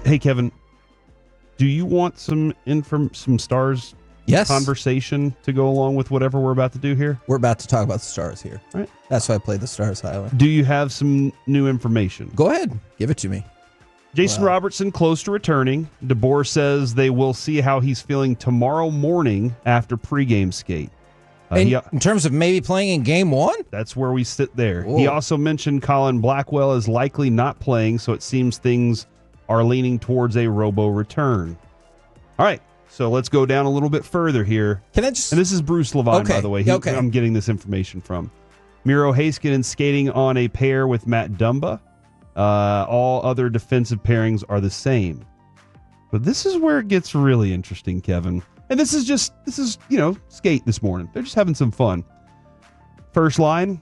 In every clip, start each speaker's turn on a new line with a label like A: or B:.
A: Hey, Kevin, do you want some Stars conversation to go along with whatever we're about to do here?
B: We're about to talk about the Stars here.
A: All right.
B: That's why I played the Stars highlight.
A: Do you have some new information?
B: Go ahead. Give it to me.
A: Jason Robertson close to returning. DeBoer says they will see how he's feeling tomorrow morning after pregame skate.
B: In terms of maybe playing in game one?
A: That's where we sit there.
B: Whoa.
A: He also mentioned Colin Blackwell is likely not playing, so it seems things are leaning towards a robo return. All right, so let's go down a little bit further here.
B: Can I just...
A: And this is Bruce Levine, by the way.
B: Okay.
A: I'm getting this information from. Miro Heiskanen skating on a pair with Matt Dumba. All other defensive pairings are the same. But this is where it gets really interesting, Kevin. And this is skate this morning. They're just having some fun. First line,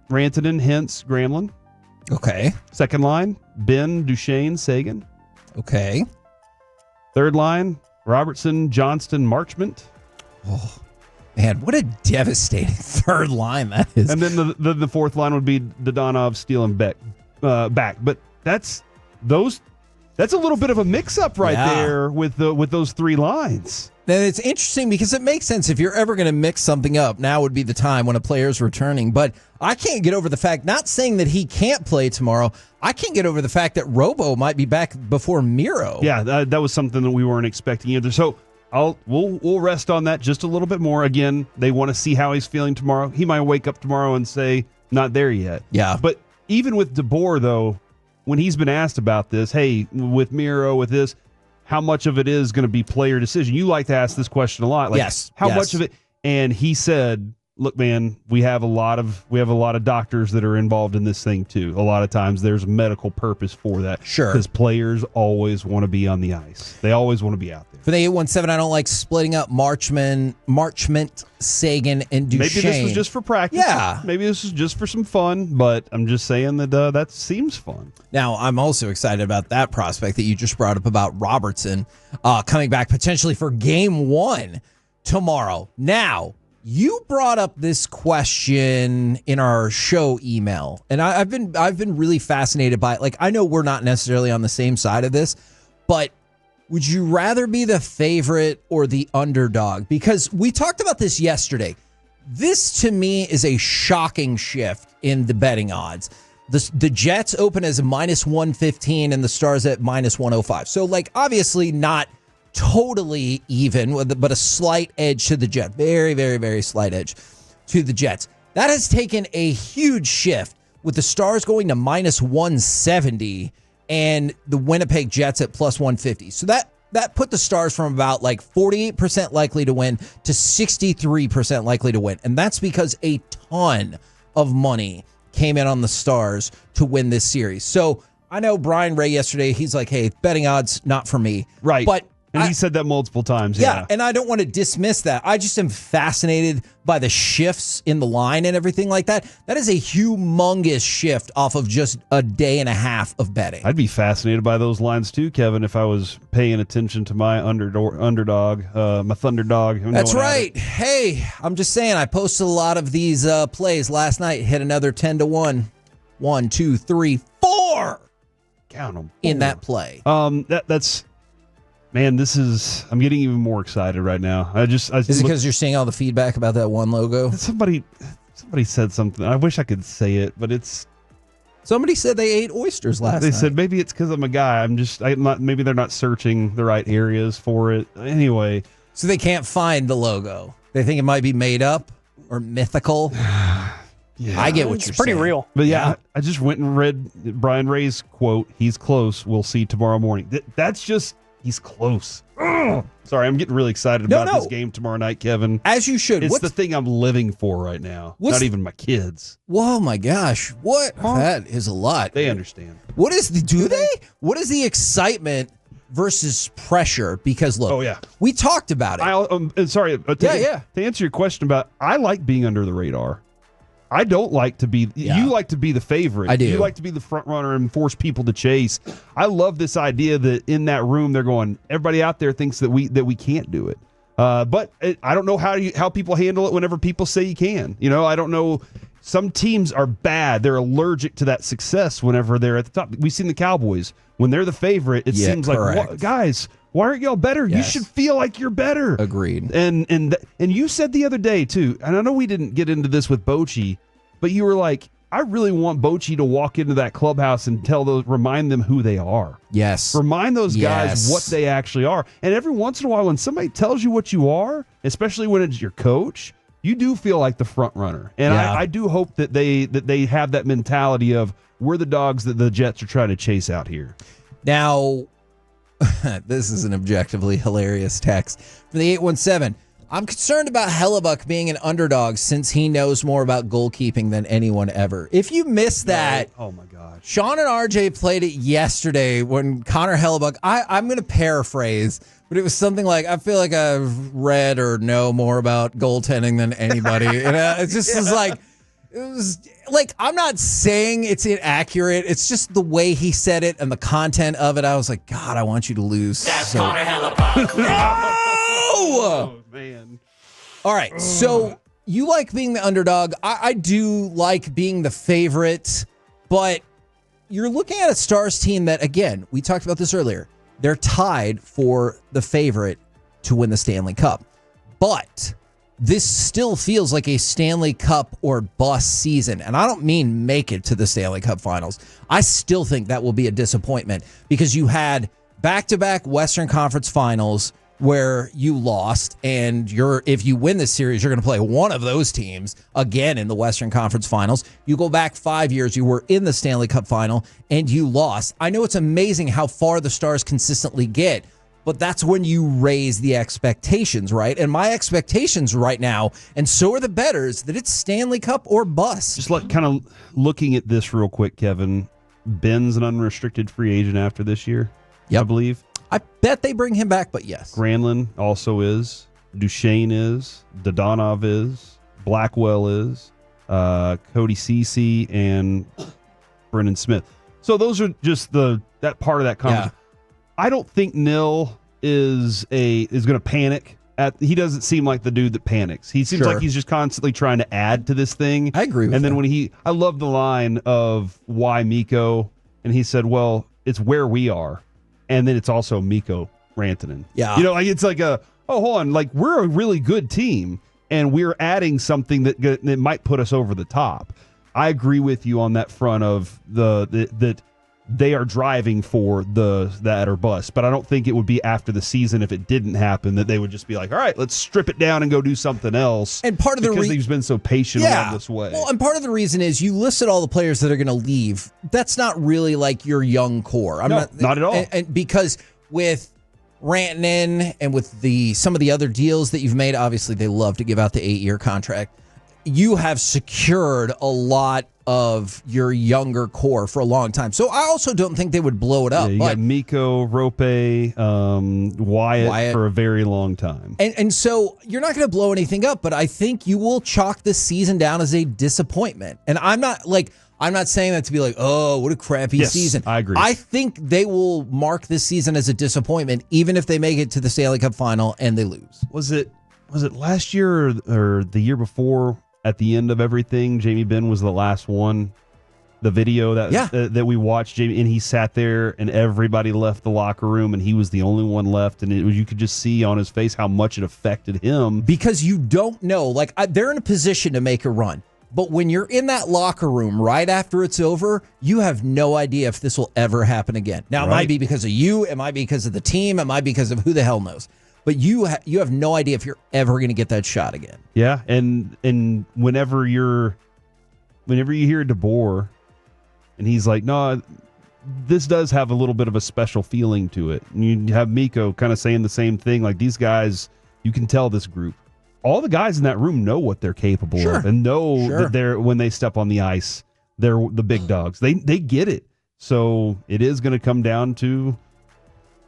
A: Rantanen, Hintz, Gramlin.
B: Okay.
A: Second line, Ben, Duchesne, Sagan.
B: Okay.
A: Third line, Robertson, Johnston, Marchment.
B: Oh, man, what a devastating third line that is.
A: And then the fourth line would be Dodonov, Steele, and back. But that's a little bit of a mix-up there with those three lines.
B: And it's interesting because it makes sense if you're ever going to mix something up. Now would be the time when a player's returning. But I can't get over the fact, not saying that he can't play tomorrow, I can't get over the fact that Robo might be back before Miro.
A: Yeah, that was something that we weren't expecting either. So we'll rest on that just a little bit more. Again, they want to see how he's feeling tomorrow. He might wake up tomorrow and say, not there yet.
B: Yeah.
A: But even with DeBoer, though, when he's been asked about this, hey, with Miro, with this, how much of it is going to be player decision? You like to ask this question a lot. Like,
B: yes.
A: How much of it? And he said, look, man, we have a lot of doctors that are involved in this thing too. A lot of times there's a medical purpose for that.
B: Sure.
A: Because players always want to be on the ice. They always want to be out there.
B: For the 817, I don't like splitting up Marchment, Sagan, and Duchesne.
A: Maybe this was just for practice.
B: Yeah.
A: Maybe this is just for some fun, but I'm just saying that seems fun.
B: Now, I'm also excited about that prospect that you just brought up about Robertson coming back potentially for game one tomorrow. Now, you brought up this question in our show email, and I've been really fascinated by it. Like, I know we're not necessarily on the same side of this, but would you rather be the favorite or the underdog? Because we talked about this yesterday. This, to me, is a shocking shift in the betting odds. The Jets open as a -115 and the Stars at -105. So, like, obviously not totally even, but a slight edge to the Jets. Very, very, very slight edge to the Jets. That has taken a huge shift with the Stars going to -170 and the Winnipeg Jets at +150. So that put the Stars from about like 48% likely to win to 63% likely to win. And that's because a ton of money came in on the Stars to win this series. So I know Brian Ray yesterday, he's like, hey, betting odds, not for me.
A: Right.
B: But
A: he said that multiple times.
B: Yeah, and I don't want to dismiss that. I just am fascinated by the shifts in the line and everything like that. That is a humongous shift off of just a day and a half of betting.
A: I'd be fascinated by those lines too, Kevin, if I was paying attention to my underdog, my Thunderdog.
B: That's right. Hey, I'm just saying, I posted a lot of these plays last night. Hit another 10-1. 1, 2, 3, 4.
A: Count them.
B: In that play.
A: That's... Man, I'm getting even more excited right now. Is it
B: because you're seeing all the feedback about that one logo?
A: Somebody said something. I wish I could say it, but it's...
B: Somebody said they ate oysters last night.
A: They said maybe it's because I'm a guy. Maybe they're not searching the right areas for it. Anyway.
B: So they can't find the logo. They think it might be made up or mythical. Yeah, I get what you're saying.
C: It's pretty real.
A: But yeah, I just went and read Brian Ray's quote. He's close. We'll see tomorrow morning. That's just... He's close. Ugh. Sorry, I'm getting really excited about this game tomorrow night, Kevin.
B: As you should.
A: It's the thing I'm living for right now. Not even my kids.
B: Whoa, my gosh. What? Huh? That is a lot.
A: They understand.
B: What is What is the excitement versus pressure? Because look, we talked about it.
A: To answer your question about, I like being under the radar. I don't like to be. You like to be the favorite.
B: I do.
A: You like to be the front runner and force people to chase. I love this idea that in that room they're going. Everybody out there thinks that we can't do it. But I don't know how people handle it whenever people say you can. I don't know. some teams are bad. They're allergic to that success whenever they're at the top. We've seen the Cowboys. When they're the favorite, it seems like, guys, why aren't y'all better? Yes. You should feel like you're better.
B: Agreed.
A: And you said the other day, too, and I know we didn't get into this with Bochy, but you were like, I really want Bochy to walk into that clubhouse and remind them who they are.
B: Yes.
A: Remind those guys what they actually are. And every once in a while, when somebody tells you what you are, especially when it's your coach, you do feel like the front runner. And I do hope that they have that mentality of, we're the dogs that the Jets are trying to chase out here.
B: Now, this is an objectively hilarious text from the 817. I'm concerned about Hellebuck being an underdog since he knows more about goalkeeping than anyone ever. If you missed that,
A: oh my gosh.
B: Sean and RJ played it yesterday when Connor Hellebuck, I'm going to paraphrase, but it was something like, I feel like I've read or know more about goaltending than anybody. And it just was like, it was like, I'm not saying it's inaccurate. It's just the way he said it and the content of it. I was like, God, I want you to lose.
C: That's Connor Hellebuck. No!
A: Oh, man.
B: All right. So you like being the underdog. I do like being the favorite, but you're looking at a Stars team that, again, we talked about this earlier. They're tied for the favorite to win the Stanley Cup. But this still feels like a Stanley Cup or bust season. And I don't mean make it to the Stanley Cup Finals. I still think that will be a disappointment because you had back-to-back Western Conference Finals where you lost, and if you win this series, you're going to play one of those teams again in the Western Conference Finals. You go back 5 years, you were in the Stanley Cup Final, and you lost. I know it's amazing how far the Stars consistently get, but that's when you raise the expectations, right? And my expectations right now, and so are the bettors, that it's Stanley Cup or bust.
A: Just kind of looking at this real quick, Kevin. Ben's an unrestricted free agent after this year, I believe.
B: I bet they bring him back, but yes.
A: Granlund also is. Duchesne is. Dodonov is. Blackwell is. Cody Ceci and Brendan Smith. So those are just that part of that conversation. Yeah. I don't think Nil is going to panic. He doesn't seem like the dude that panics. He seems like he's just constantly trying to add to this thing.
B: I agree with
A: that.
B: And
A: then I love the line of why Mikko, and he said, well, it's where we are. And then it's also Mikko Rantanen.
B: Yeah.
A: It's like hold on, like we're a really good team and we're adding something that might put us over the top. I agree with you on that front of that they are driving for that or bust, but I don't think it would be after the season if it didn't happen that they would just be like, all right, let's strip it down and go do something else.
B: And part of
A: because he's been so patient along this way.
B: Well, and part of the reason is you listed all the players that are going to leave. That's not really like your young core.
A: Not at all.
B: And because with Rantanen and with some of the other deals that you've made, obviously they love to give out the 8-year contract. You have secured a lot of your younger core for a long time. So I also don't think they would blow it up.
A: You got Mikko, Rope, Wyatt for a very long time.
B: And so you're not going to blow anything up, but I think you will chalk this season down as a disappointment. And I'm not saying that to be like, oh, what a crappy season.
A: I agree.
B: I think they will mark this season as a disappointment, even if they make it to the Stanley Cup Final and they lose.
A: Was it last year or the year before? At the end of everything, Jamie Benn was the last one. The video that we watched, Jamie, and he sat there, and everybody left the locker room, and he was the only one left, and you could just see on his face how much it affected him.
B: Because you don't know, they're in a position to make a run, but when you're in that locker room right after it's over, you have no idea if this will ever happen again. Now, it might be because of you, it might be because of the team, it might be because of who the hell knows. But you have no idea if you're ever going to get that shot again.
A: Yeah, and whenever you hear DeBoer, and he's like, no, this does have a little bit of a special feeling to it. And you have Mikko kind of saying the same thing. Like these guys, you can tell this group. All the guys in that room know what they're capable of and know that when they step on the ice, they're the big dogs. They get it. So it is going to come down to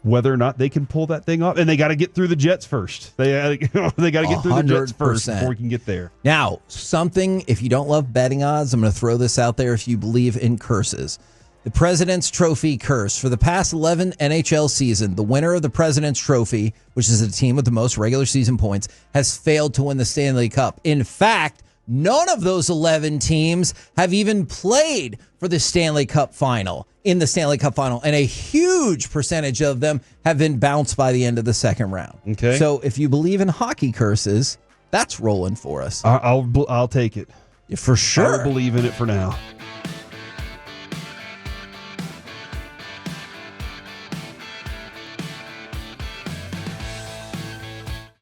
A: whether or not they can pull that thing off. And they got to get through the Jets first. They got to get through the Jets first before we can get there.
B: Now, if you don't love betting odds, I'm going to throw this out there if you believe in curses. The President's Trophy curse. For the past 11 NHL season, the winner of the President's Trophy, which is the team with the most regular season points, has failed to win the Stanley Cup. In fact, none of those 11 teams have even played for the Stanley Cup Final, and a huge percentage of them have been bounced by the end of the second round.
A: Okay.
B: So if you believe in hockey curses, that's rolling for us.
A: I'll take it.
B: For sure.
A: I believe in it for now.